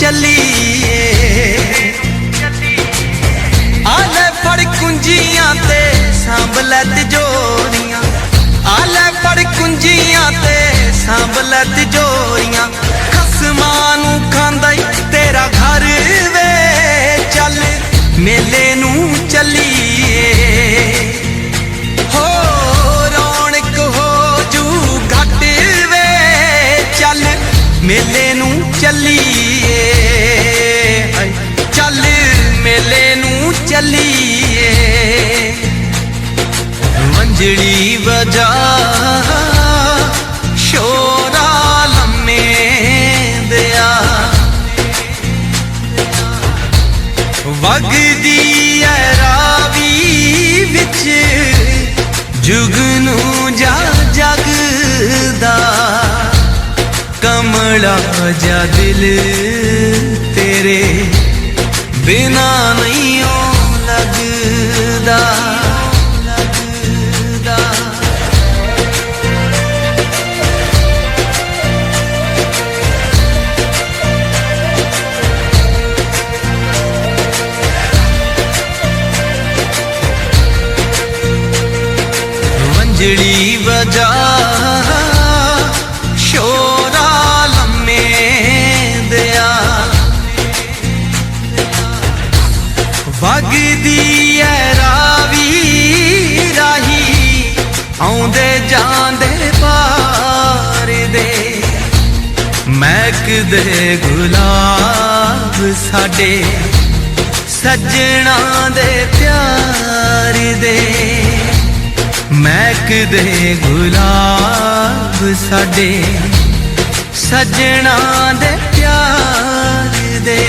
चलीए आले फड़ कुंजियां ते सांभ लै तिजोरियां आले फड़ कुंजियां ते सांभ लै तिजोरियां खसमां नूं खांदा ई तेरा घर वे चल मेले नूं चलीए हो रौनक हो जू घट वे चल मेले नूं चलीए चल मेले नूं चलीए वंजड़ी वजा शोरा लम्मे दिया वगदी है रावी विच जुगनू जा जगदा कमला जा दिल तेरे बिना नहीं लगदा वंजड़ी वजा शोरा लम्मे दिया वगदी है रावी राही आउंदे जांदे पार दे महकदे गुलाब साडे सजना दे प्यार दे महकदे गुलाब साडे सजना दे प्यार दे।